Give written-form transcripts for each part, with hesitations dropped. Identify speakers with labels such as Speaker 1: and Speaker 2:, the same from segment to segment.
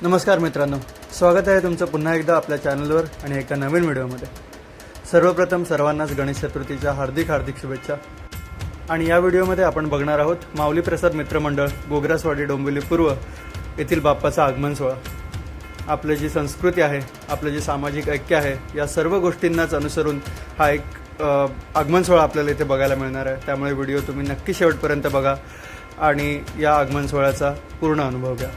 Speaker 1: नमस्कार मित्रांनो, स्वागत आहे तुमचं पुन्हा एकदा आपल्या चॅनलवर आणि एका नवीन व्हिडिओमध्ये। सर्वप्रथम सर्वांनाच गणेश चतुर्थीच्या हार्दिक शुभेच्छा। आणि या व्हिडिओमध्ये आपण बघणार आहोत माऊली प्रसाद मित्रमंडळ गोग्रासवाडी डोंबिवली पूर्व येथील बाप्पाचा आगमन सोहळा। आपली जी संस्कृती आहे, आपले जे सामाजिक ऐक्य आहे, या सर्व गोष्टींनाच अनुसरून हा एक आगमन सोहळा आपल्याला इथे बघायला मिळणार आहे। त्यामुळे व्हिडिओ तुम्ही नक्की शेवटपर्यंत बघा आणि या आगमन सोहळ्याचा पूर्ण अनुभव घ्या।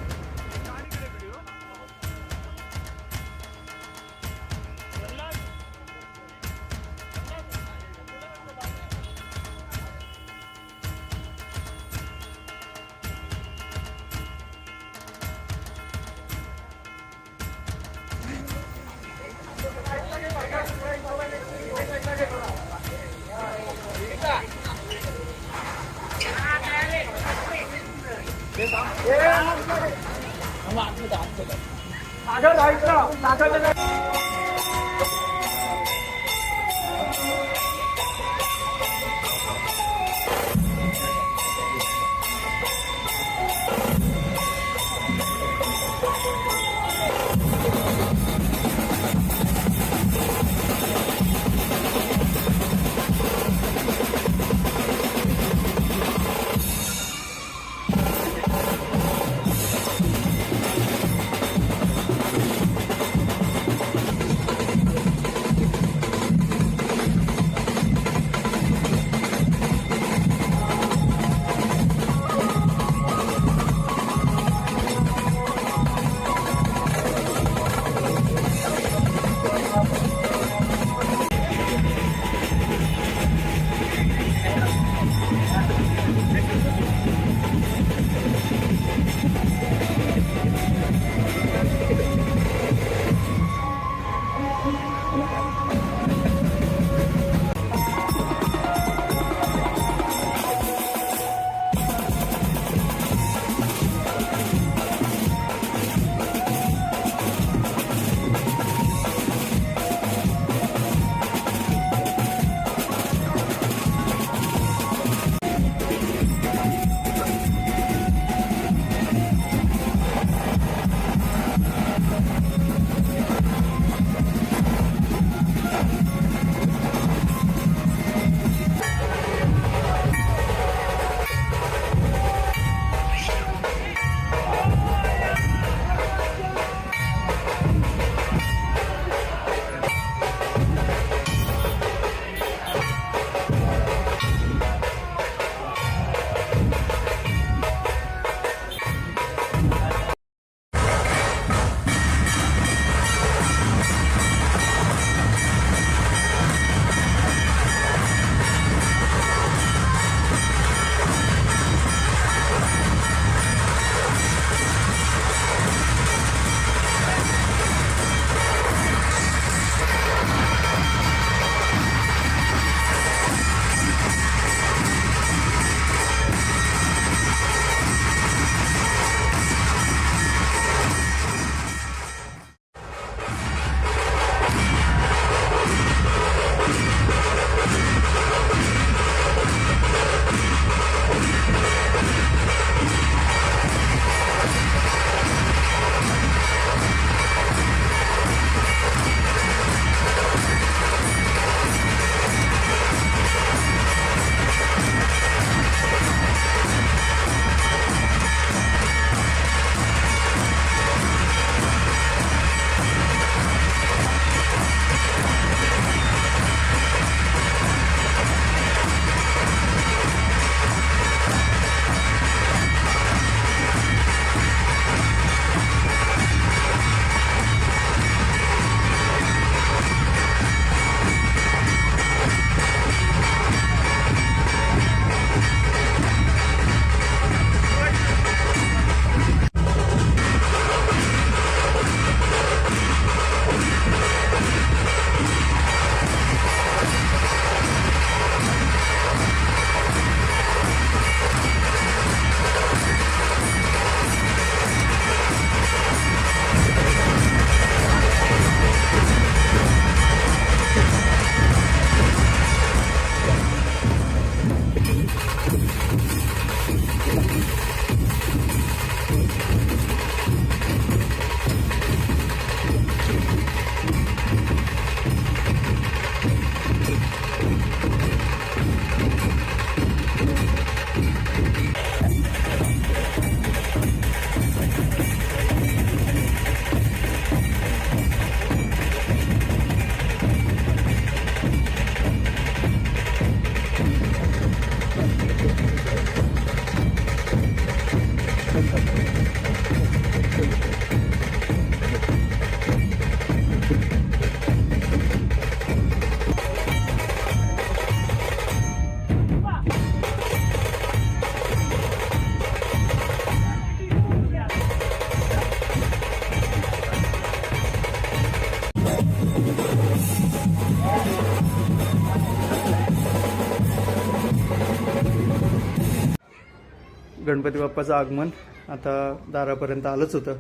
Speaker 1: गणपती बाप्पाचं आगमन आता दारापर्यंत आलंच होतं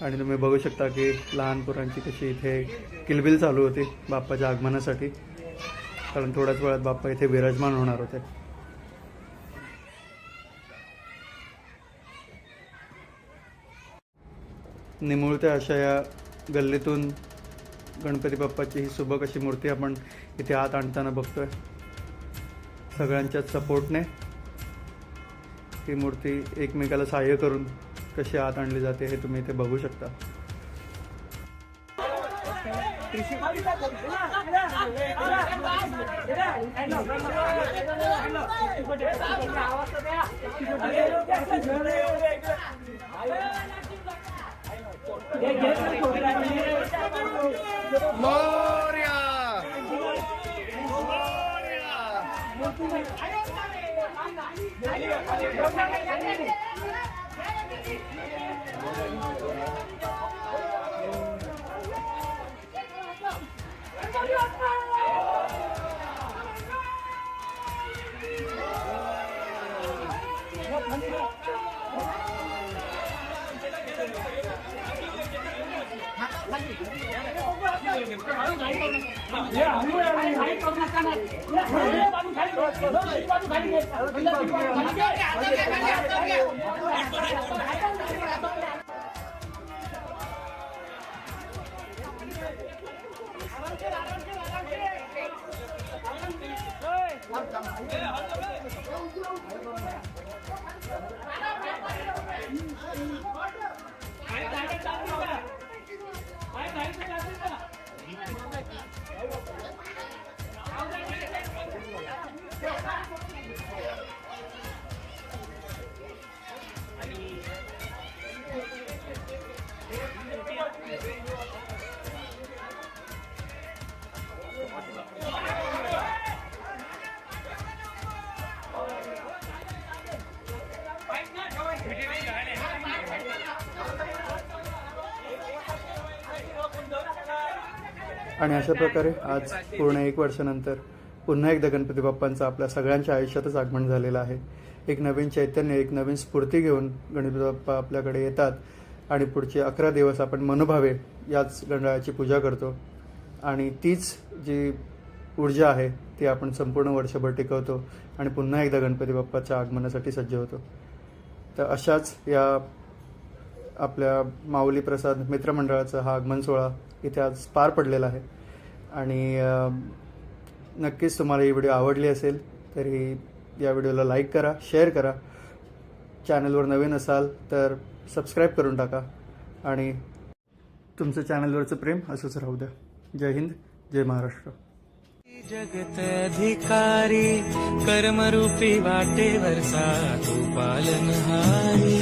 Speaker 1: आणि तुम्ही बघू शकता की लहान पोरांची कशी इथे किलबिल चालू होती बाप्पाच्या आगमनासाठी, कारण थोड्याच वेळात बाप्पा इथे विराजमान होणार होते. निमुळत्या अशा या गल्लीतून गणपती बाप्पाची ही सुबक अशी मूर्ती आपण इथे आत आणताना बघतोय. सगळ्यांच्याच सपोर्टने ही मूर्ती एकमेकाला सहाय्य करून कशी आत आणली जाते हे तुम्ही इथे बघू शकता. आणि अशा प्रकारे आज पूर्ण 1 वर्षानंतर पुन्हा एकदा गणपती बाप्पांचं आपल्या सगळ्यांच्या आयुष्यातच आगमन झालेलं आहे. एक नवीन चैतन्य, एक नवीन स्फूर्ती घेऊन गणपती बाप्पा आपल्याकडे येतात आणि पुढचे 11 दिवस आपण मनोभावे याच गणरायाची पूजा करतो आणि तीच जी ऊर्जा आहे ती आपण संपूर्ण वर्षभर टिकवतो आणि पुन्हा एकदा गणपती बाप्पाच्या आगमनासाठी सज्ज होतो. तर अशाच या आपल्या माऊली प्रसाद मित्रमंडळाचा हा आगमन सोहळा इथे आज पार पडलेला आहे आणि नक्कीच तुम्हाला ही व्हिडिओ आवडली असेल तरी या व्हिडिओला लाईक करा, शेअर करा. चॅनलवर नवीन असाल तर सबस्क्राईब करून टाका आणि तुमचं चॅनलवरचं प्रेम असंच राहू द्या. जय हिंद, जय महाराष्ट्र.
Speaker 2: जगत अधिकारी कर्मरूपी वाटेवर तू पालनहारी.